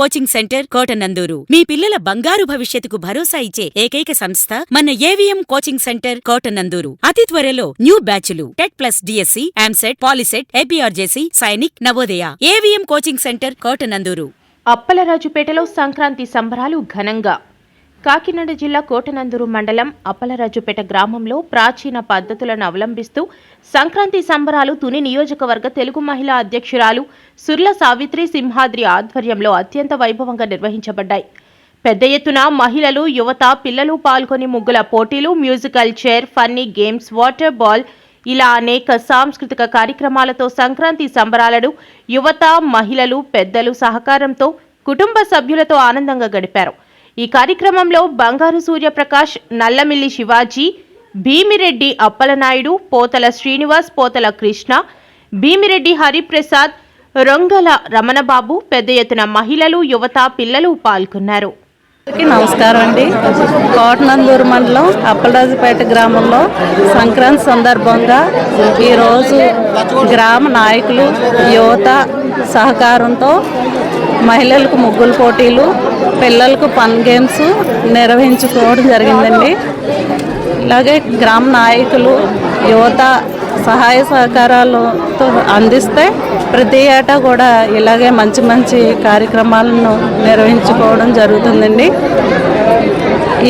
Coaching centre Kotananduru మీ పిల్లల బంగారు భవిష్యత్తుకు భరోసా ఇచ్చే ఏకైక సంస్థ మన ఏవిఎం కోచింగ్ సెంటర్ కోటనందూరు. అతి త్వరలో న్యూ బ్యాచ్లు TET plus DSC, EAMCET, POLYCET, APRJC, Sainik, Navodaya. AVM coaching centre Kotanandur. అప్పలరాజుపేటలో సంక్రాంతి సంబరాలు ఘనంగా. కాకినాడ జిల్లా కోటనందూరు మండలం అప్పలరాజుపేట గ్రామంలో ప్రాచీన పద్ధతులను అవలంబిస్తూ సంక్రాంతి సంబరాలు తుని నియోజకవర్గ తెలుగు మహిళా అధ్యక్షురాలు సుర్ల సావిత్రి సింహాద్రి ఆధ్వర్యంలో అత్యంత వైభవంగా నిర్వహించబడ్డాయి. పెద్ద ఎత్తున మహిళలు, యువత, పిల్లలు పాల్గొని ముగ్గుల పోటీలు, musical chair, funny games, water ball ఇలా అనేక సాంస్కృతిక కార్యక్రమాలతో సంక్రాంతి సంబరాలను యువత, మహిళలు, పెద్దలు సహకారంతో కుటుంబ సభ్యులతో ఆనందంగా గడిపారు. ఈ కార్యక్రమంలో బంగారు సూర్యప్రకాష్, నల్లమిల్లి శివాజీ, భీమిరెడ్డి అప్పలనాయుడు, పోతల శ్రీనివాస్, పోతల కృష్ణ, భీమిరెడ్డి హరిప్రసాద్, రొంగల రమణబాబు, పెద్ద ఎత్తున మహిళలు, యువత, పిల్లలు పాల్గొన్నారు. నమస్కారం అండి. కోటనందూరు మండలం అప్పలరాజుపేట గ్రామంలో సంక్రాంతి సందర్భంగా ఈరోజు గ్రామ నాయకులు, యువత సహకారంతో మహిళలకు ముగ్గుల పోటీలు, పిల్లలకు ఫన్ గేమ్స్ నిర్వహించుకోవడం జరిగిందండి. ఇలాగే గ్రామ నాయకులు, యువత సహాయ సహకారాలతో అందిస్తే ప్రతి ఏటా కూడా ఇలాగే మంచి మంచి కార్యక్రమాలను నిర్వహించుకోవడం జరుగుతుందండి.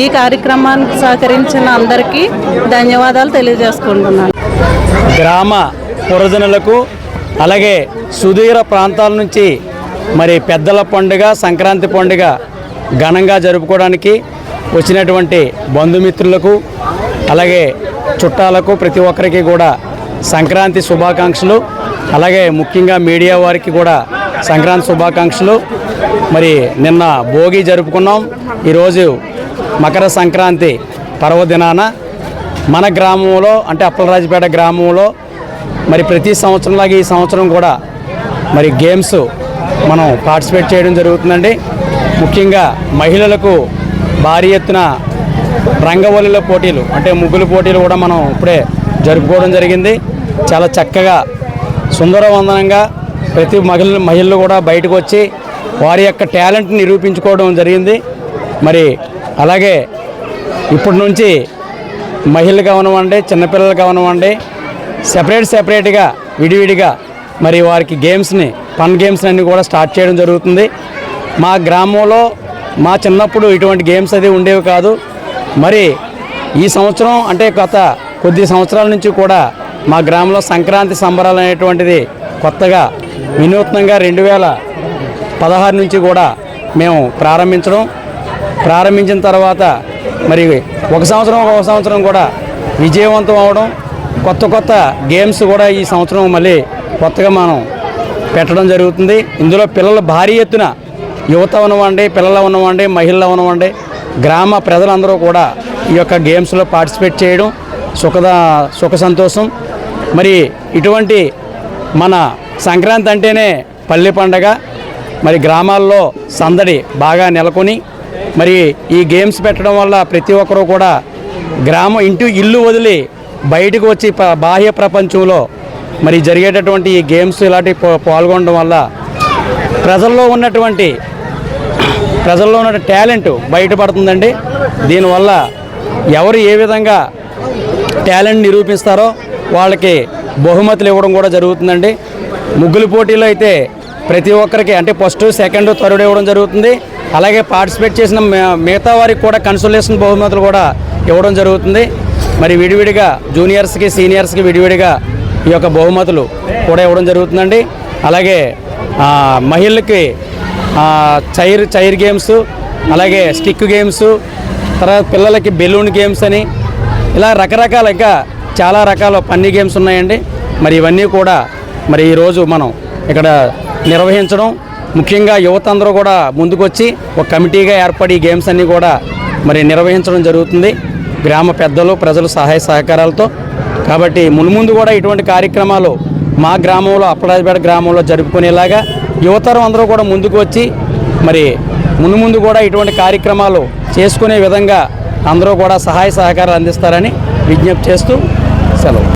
ఈ కార్యక్రమానికి సహకరించిన అందరికీ ధన్యవాదాలు తెలియజేసుకుంటున్నాను. గ్రామ పురజనులకు అలాగే సుదూర ప్రాంతాల నుంచి మరి పెద్దల పండుగ, సంక్రాంతి పండుగ ఘనంగా జరుపుకోవడానికి వచ్చినటువంటి బంధుమిత్రులకు అలాగే చుట్టాలకు ప్రతి ఒక్కరికి కూడా సంక్రాంతి శుభాకాంక్షలు. అలాగే ముఖ్యంగా మీడియా వారికి కూడా సంక్రాంతి శుభాకాంక్షలు. మరి నిన్న భోగి జరుపుకున్నాం. ఈరోజు మకర సంక్రాంతి పర్వదినాన మన గ్రామంలో అంటే అప్పలరాజుపేట గ్రామంలో మరి ప్రతి సంవత్సరంలాగా ఈ సంవత్సరం కూడా మరి గేమ్స్ మనం పార్టిసిపేట్ చేయడం జరుగుతుందండి. ముఖ్యంగా మహిళలకు భారీ ఎత్తున రంగవల్లుల పోటీలు అంటే ముగ్గుల పోటీలు కూడా మనం ఇప్పుడే జరుపుకోవడం జరిగింది. చాలా చక్కగా సుందరవందనంగా ప్రతి మహిళలు కూడా బయటకు వచ్చి వారి యొక్క టాలెంట్ని నిరూపించుకోవడం జరిగింది. మరి అలాగే ఇప్పటి నుంచి మహిళలు కావనివ్వండి, చిన్నపిల్లలు కావనివ్వండి, సెపరేట్గా విడివిడిగా మరి వారికి గేమ్స్ని, ఫన్ గేమ్స్ అన్నీ కూడా స్టార్ట్ చేయడం జరుగుతుంది. మా గ్రామంలో మా చిన్నప్పుడు ఇటువంటి గేమ్స్ అది ఉండేవి కాదు. మరి ఈ సంవత్సరం అంటే గత కొద్ది సంవత్సరాల నుంచి కూడా మా గ్రామంలో సంక్రాంతి సంబరాలు అనేటువంటిది కొత్తగా వినూత్నంగా 2016 నుంచి కూడా మేము ప్రారంభించిన తర్వాత మరి ఒక సంవత్సరం కూడా విజయవంతం అవడం, కొత్త గేమ్స్ కూడా ఈ సంవత్సరం మళ్ళీ కొత్తగా మనం పెట్టడం జరుగుతుంది. ఇందులో పిల్లలు భారీ ఎత్తున యువత ఉన్నవండి, పిల్లలు ఉన్నవండి, మహిళలు ఉన్నవండి, గ్రామ ప్రజలందరూ కూడా ఈ యొక్క గేమ్స్లో పార్టిసిపేట్ చేయడం సుఖ సంతోషం. మరి ఇటువంటి మన సంక్రాంతి అంటేనే పల్లె పండగ. మరి గ్రామాల్లో సందడి బాగా నెలకొని మరి ఈ గేమ్స్ పెట్టడం వల్ల ప్రతి ఒక్కరూ కూడా ఇల్లు వదిలి బయటకు వచ్చి బాహ్య ప్రపంచంలో మరి జరిగేటటువంటి ఈ గేమ్స్ ఇలాంటి పాల్గొనడం వల్ల ప్రజల్లో ఉన్నటువంటి టాలెంట్ బయటపడుతుందండి. దీనివల్ల ఎవరు ఏ విధంగా టాలెంట్ నిరూపిస్తారో వాళ్ళకి బహుమతులు ఇవ్వడం కూడా జరుగుతుందండి. ముగ్గుల పోటీలో అయితే ప్రతి ఒక్కరికి అంటే ఫస్ట్, సెకండ్, థర్డ్ ఇవ్వడం జరుగుతుంది. అలాగే పార్టిసిపేట్ చేసిన మిగతా వారికి కూడా కన్సోలేషన్ బహుమతులు కూడా ఇవ్వడం జరుగుతుంది. మరి విడివిడిగా జూనియర్స్కి, సీనియర్స్కి విడివిడిగా ఈ యొక్క బహుమతులు కూడా ఇవ్వడం జరుగుతుందండి. అలాగే మహిళలకి చైర్ గేమ్స్, అలాగే స్టిక్ గేమ్స్, తర్వాత పిల్లలకి బెలూన్ గేమ్స్ అని ఇలా రకరకాల ఇంకా చాలా రకాల ఫన్నీ గేమ్స్ ఉన్నాయండి. మరి ఇవన్నీ కూడా మరి ఈరోజు మనం ఇక్కడ నిర్వహించడం, ముఖ్యంగా యువత అందరూ కూడా ముందుకొచ్చి ఒక కమిటీగా ఏర్పడి గేమ్స్ అన్నీ కూడా మరి నిర్వహించడం జరుగుతుంది గ్రామ పెద్దలు, ప్రజలు సహాయ సహకారాలతో. కాబట్టి మున్ముందు కూడా ఇటువంటి కార్యక్రమాలు మా గ్రామంలో అప్పలరాజుపేట గ్రామంలో జరుపుకునేలాగా యువతరం అందరూ కూడా ముందుకు వచ్చి మరి మున్ముందు కూడా ఇటువంటి కార్యక్రమాలు చేసుకునే విధంగా అందరూ కూడా సహాయ సహకారాలు అందిస్తారని విజ్ఞప్తి చేస్తూ సెలవు.